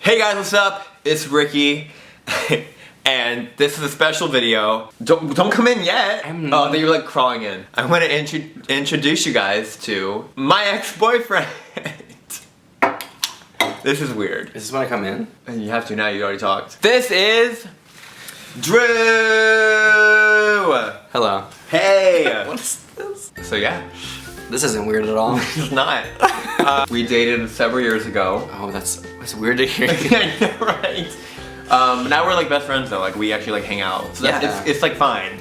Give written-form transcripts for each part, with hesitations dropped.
Hey guys, what's up? It's Ricky, and this is a special video. Don't come in yet. Oh, you're like crawling in. I want to introduce you guys to my ex-boyfriend. This is weird. Is this when I come in? And you have to now. You already talked. This is Drew. Hello. Hey. What is this? So yeah. This isn't weird at all. It's not. We dated several years ago. Oh, that's weird to hear. I know, right? Now we're like best friends though. Like we actually like hang out. So it's like fine.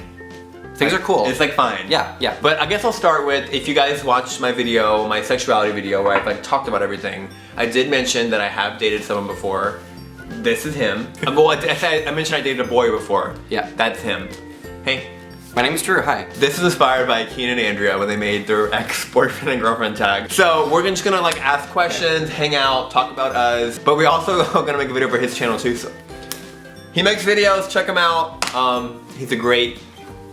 Things are cool. It's like fine. Yeah. But I guess I'll start with, if you guys watched my video, my sexuality video, where I like talked about everything, I did mention that I have dated someone before. This is him. Well, I mentioned I dated a boy before. Yeah. That's him. Hey. My name is Drew, hi. This is inspired by Keenan and Andrea when they made their ex-boyfriend and girlfriend tag. So we're just gonna like ask questions, hang out, talk about us, but we also are gonna make a video for his channel too. So he makes videos, check him out. He's a great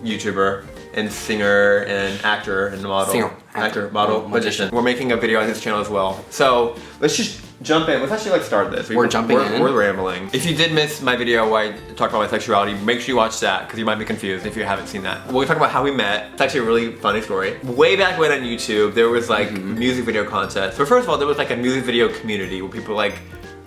YouTuber and singer and actor and model. Actor, model, magician. We're making a video on his channel as well. So let's just jump in. Let's actually like start this. We're jumping in? We're rambling. If you did miss my video where I talked about my sexuality, make sure you watch that because you might be confused if you haven't seen that. We'll talk about how we met. It's actually a really funny story. Way back when on YouTube, there was like music video contests. But first of all, there was like a music video community where people like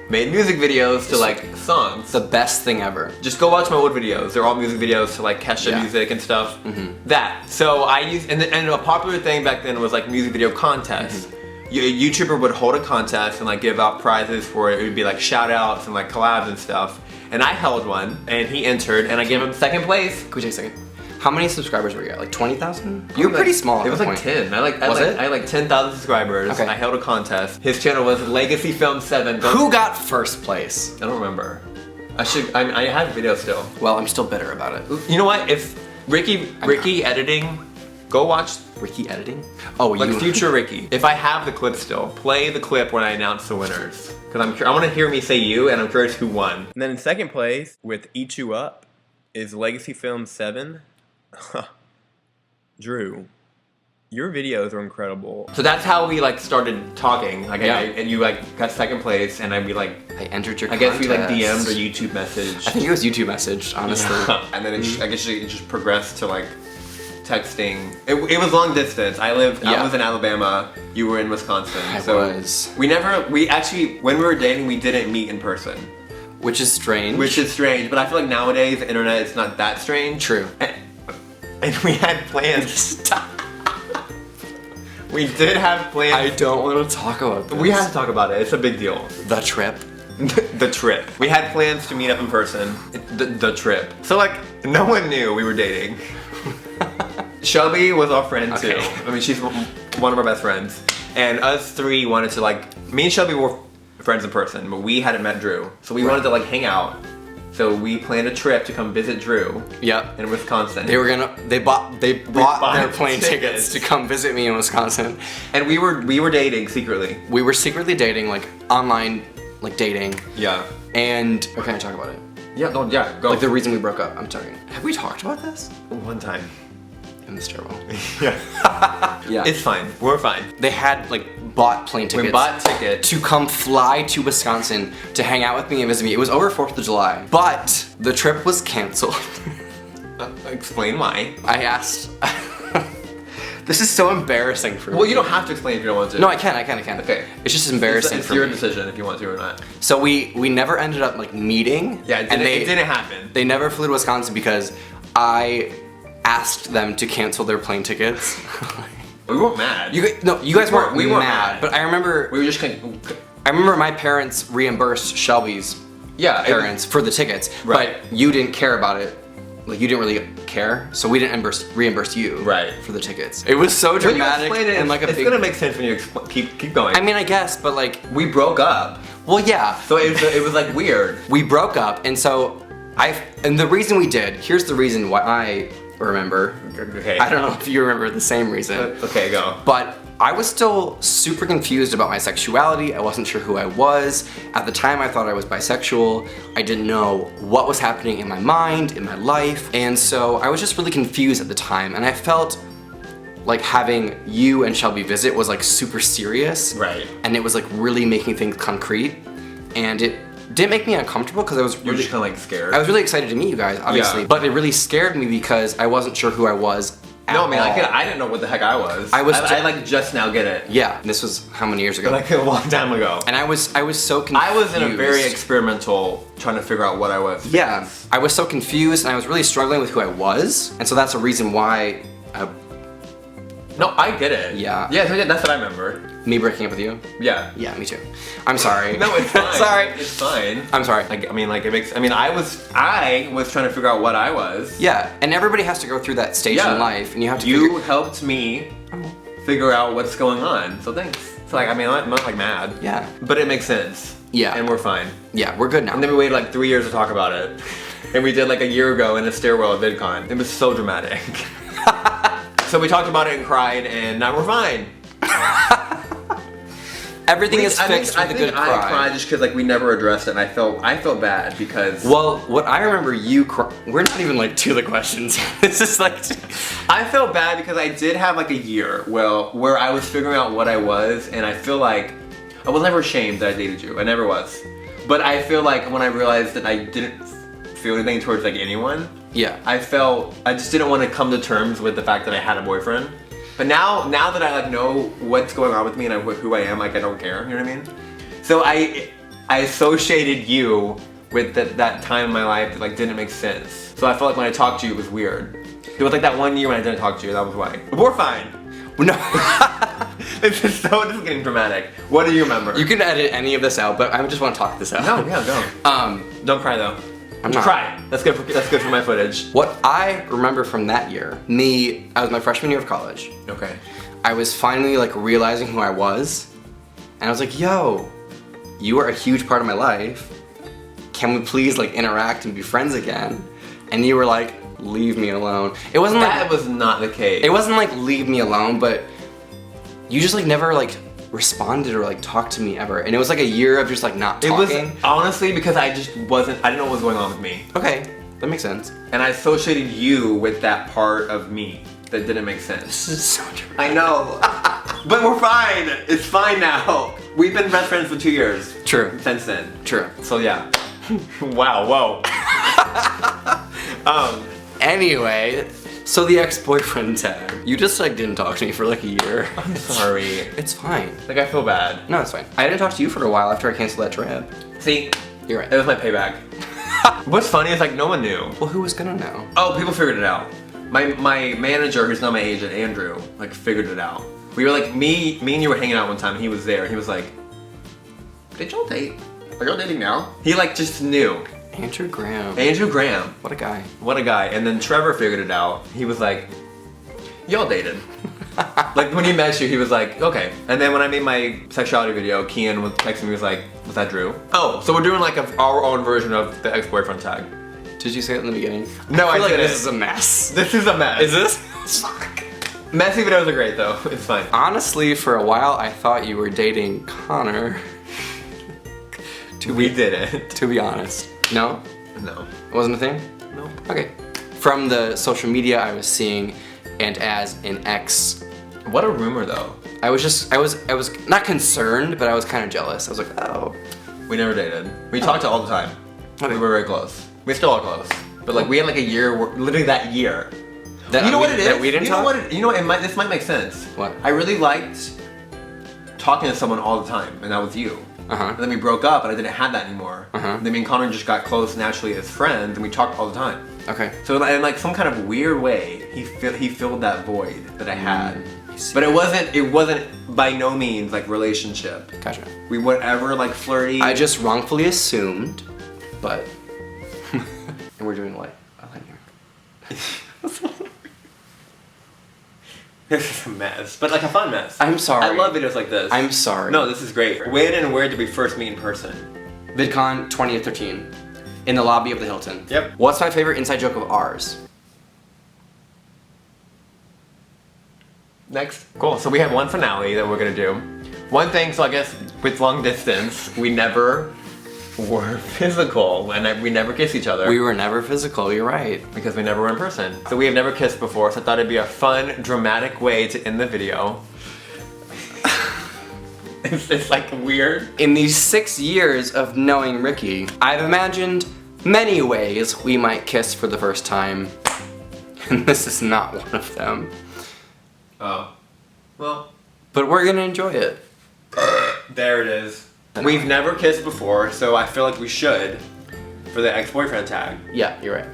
made music videos to like songs. It's the best thing ever. Just go watch my old videos. They're all music videos to like Kesha music and stuff. That. So I used, and a popular thing back then was like music video contests. A YouTuber would hold a contest and like give out prizes for it. It would be like shout outs and like collabs and stuff. And I held one and he entered and I gave him second place. Can we take a second? How many subscribers were you at? Like 20,000? You were pretty small at It was that like point. 10. I had like 10,000 subscribers. Okay. I held a contest. His channel was Legacy Film 7. Who got first place? I don't remember. I have video still. Well, I'm still bitter about it. You know what? If Ricky editing, go watch Ricky editing? Oh, like future Ricky. If I have the clip still, play the clip when I announce the winners. Because I want to hear me say you, and I'm curious who won. And then in second place, with Eat You Up, is Legacy Film 7. Drew, your videos are incredible. So that's how we like started talking. Like and you like got second place, and I'd be like, I entered your I guess we like DM'd or YouTube messaged. I think it was YouTube messaged, honestly. Yeah. And then I guess it just progressed to like texting. It was long distance. I was in Alabama, you were in Wisconsin. We actually, when we were dating, we didn't meet in person. Which is strange. But I feel like nowadays, the internet is not that strange. True. And we had plans. Stop. We did have plans. I don't want to talk about this. We have to talk about it. It's a big deal. The trip. The trip. We had plans to meet up in person. The trip. So like, no one knew we were dating. Shelby was our friend too. I mean, she's one of our best friends. And us three wanted to like, me and Shelby were friends in person, but we hadn't met Drew. So we wanted to like hang out. So we planned a trip to come visit Drew. Yep. In Wisconsin. They bought their plane tickets to come visit me in Wisconsin. And we were dating secretly. We were secretly dating, like online, like dating. Yeah. And can I talk about it? Yeah, no, yeah, go. Like the reason we broke up, I'm talking. Have we talked about this? One time. In the stairwell. Yeah. Yeah. It's fine. We're fine. They had like bought plane tickets. We bought tickets to come fly to Wisconsin to hang out with me and visit me. It was over 4th of July, but the trip was canceled. Explain why. I asked. This is so embarrassing for me. Well, you don't have to explain if you don't want to. No, I can. Okay. It's just embarrassing it's for your me. decision if you want to or not. So we never ended up like meeting. Yeah, it didn't happen. They never flew to Wisconsin because I asked them to cancel their plane tickets. We weren't mad. You guys weren't mad. But I remember we were just I remember my parents reimbursed Shelby's parents for the tickets, but you didn't care about it. Like you didn't really care, so we didn't reimburse you for the tickets. It was so dramatic and like it's gonna make sense when you keep going. I mean, I guess, but like we broke up. Well, yeah. So it was like weird. We broke up, and so and the reason we did. Here's the reason why I remember. Okay. I don't know if you remember the same reason. Okay, go. But I was still super confused about my sexuality. I wasn't sure who I was. At the time, I thought I was bisexual. I didn't know what was happening in my mind, in my life. And so I was just really confused at the time. And I felt like having you and Shelby visit was like super serious. Right. And it was like really making things concrete. And it didn't make me uncomfortable because I was You're just kind of like scared. I was really excited to meet you guys, obviously, Yeah. but it really scared me because I wasn't sure who I was. No, man, all. I didn't know what the heck I was. I like just now get it. Yeah, this was how many years ago? Like a long time ago. And I was so confused. I was in a very experimental, trying to figure out what I was. Yeah, I was so confused and I was really struggling with who I was, and so that's a reason why. No, I get it. Yeah. Yeah, that's what I remember. Me breaking up with you? Yeah. Yeah, me too. I'm sorry. No, it's fine. Sorry. It's fine. I'm sorry. Like, I mean, like, it makes, I mean, I was trying to figure out what I was. Yeah, and everybody has to go through that stage Yeah. in life, and you have to You helped me Oh. figure out what's going on, so thanks. So, like, I mean, I'm not, like, mad. Yeah. But it makes sense. Yeah. And we're fine. Yeah, we're good now. And then we waited, like, 3 years to talk about it. And we did, like, a year ago in a stairwell at VidCon. It was so dramatic. So we talked about it and cried, and now we're fine. Everything is fixed with a good cry. I cried just because like we never addressed it, and I felt bad because. Well, what I remember you we're not even like to the questions. It's just like. I felt bad because I did have like a year, where I was figuring out what I was, and I feel like I was never ashamed that I dated you. I never was. But I feel like when I realized that I didn't feel anything towards like anyone, Yeah. I just didn't want to come to terms with the fact that I had a boyfriend. But now that I like know what's going on with me and who I am, like I don't care, you know what I mean? So I associated you with that time in my life that like didn't make sense. So I felt like when I talked to you it was weird. It was like that one year when I didn't talk to you, that was why. But we're fine. No. This is getting dramatic. What do you remember? You can edit any of this out, but I just want to talk this out. No, yeah, don't. Don't cry though. I'm not. Cry. That's good for my footage. What I remember from that year, I was my freshman year of college. Okay. I was finally like realizing who I was, and I was like, yo, you are a huge part of my life. Can we please like interact and be friends again? And you were like, leave me alone. It wasn't like That was not the case. it wasn't like leave me alone, but you just like never like responded or like talked to me ever. And it was like a year of just like not It talking. was honestly because I didn't know what was going on with me. Okay, that makes sense. And I associated you with that part of me that didn't make sense. This is so true. I know. But we're fine. It's fine now. We've been best friends for 2 years. True. Since then. True. So yeah. Wow, whoa. Anyway, so the ex-boyfriend tag. You just like didn't talk to me for like a year. I'm sorry. It's fine. Like I feel bad. No, it's fine. I didn't talk to you for a while after I canceled that trip. See, You're right. it was my payback. What's funny is like no one knew. Well, who was gonna know? Oh, people figured it out. My manager, who's not my agent, Andrew, like figured it out. We were like, me and you were hanging out one time and he was there and he was like, did y'all date? Are y'all dating now? He like just knew. Andrew Graham. Andrew Graham. What a guy. What a guy. And then Trevor figured it out. He was like, y'all dated. Like when he met you, he was like, okay. And then when I made my sexuality video, Kian was texting me, he was like, was that Drew? Oh, so we're doing like our own version of the ex-boyfriend tag. Did you say it in the beginning? No, I feel like didn't. this is a mess. This is a mess. Is this? Fuck. Messy videos are great though. It's fine. Honestly, for a while, I thought you were dating Connor. We didn't. To be honest. No? No. It wasn't a thing? No. Okay. From the social media I was seeing, and as an ex, What a rumor though. I was not concerned, but I was kind of jealous. I was like, oh. We never dated. We talked all the time. Okay. We were very close. We still are close. But like we had like a year, literally that year. That You know we- what it is? that we didn't you know talk? what? You know what? This might make sense. What? I really liked talking to someone all the time, and that was you. Uh-huh. And then we broke up, and I didn't have that anymore. Uh-huh. Then me and Connor just got close naturally as friends, and we talked all the time. Okay. So in like some kind of weird way, he filled that void that I had. I see. But it wasn't by no means like relationship. Gotcha. We weren't ever like flirty. I just wrongfully assumed, but. And we're doing what? I like here. This is a mess, but like a fun mess. I'm sorry. I love videos like this. I'm sorry. No, this is great. When and where did we first meet in person? VidCon 2013, in the lobby of the Hilton. Yep. What's my favorite inside joke of ours? Next. Cool. So we have one finale that we're gonna do. One thing. So I guess with long distance, we never were physical, and we never kissed each other. We were never physical, you're right. Because we never were in person. So we have never kissed before, so I thought it'd be a fun, dramatic way to end the video. It's like weird. In these 6 years of knowing Ricky, I've imagined many ways we might kiss for the first time. And this is not one of them. Oh. Well. But we're gonna enjoy it. There it is. We've never kissed before, so I feel like we should for the ex-boyfriend tag. Yeah, you're right.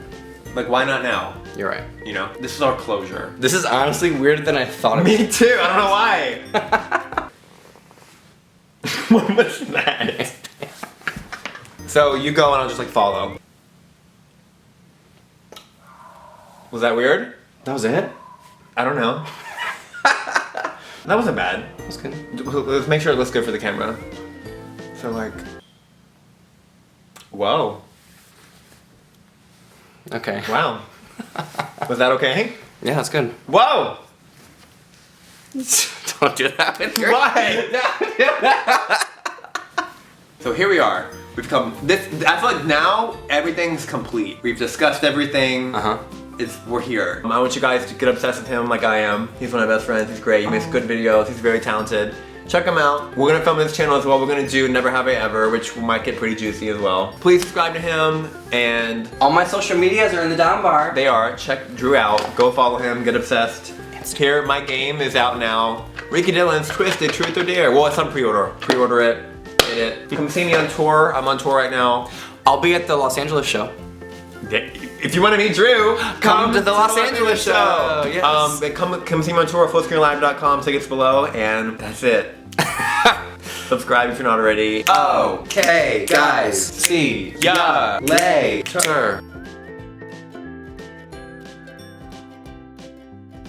Like, why not now? You're right. You know? This is our closure. This is honestly weirder than I thought it was. Me too, I don't know why. What was that? So you go and I'll just like follow. Was that weird? That was it? I don't know. That wasn't bad. That's good. Let's make sure it looks good for the camera. So like, whoa. Okay. Wow. Was that okay? Yeah, that's good. Whoa! Don't do that with her. Why? So here we are. We've come this. I feel like now everything's complete. We've discussed everything. We're here. I want you guys to get obsessed with him like I am. He's one of my best friends. He's great. He makes good videos. He's very talented. Check him out. We're gonna film his channel as well. We're gonna do Never Have I Ever, which might get pretty juicy as well. Please subscribe to him, and all my social medias are in the down bar. they are. Check Drew out. Go follow him. Get obsessed. Here, my game is out now. Ricky Dillon's Twisted Truth or Dare. Well, it's on pre-order. Pre-order it. Get it. Come see me on tour. I'm on tour right now. I'll be at the Los Angeles show. If you want to meet Drew, come to the Los Angeles show. Yes. Come see me on tour at fullscreenlive.com. Tickets below, and that's it. Subscribe if you're not already. Okay, guys. See ya later.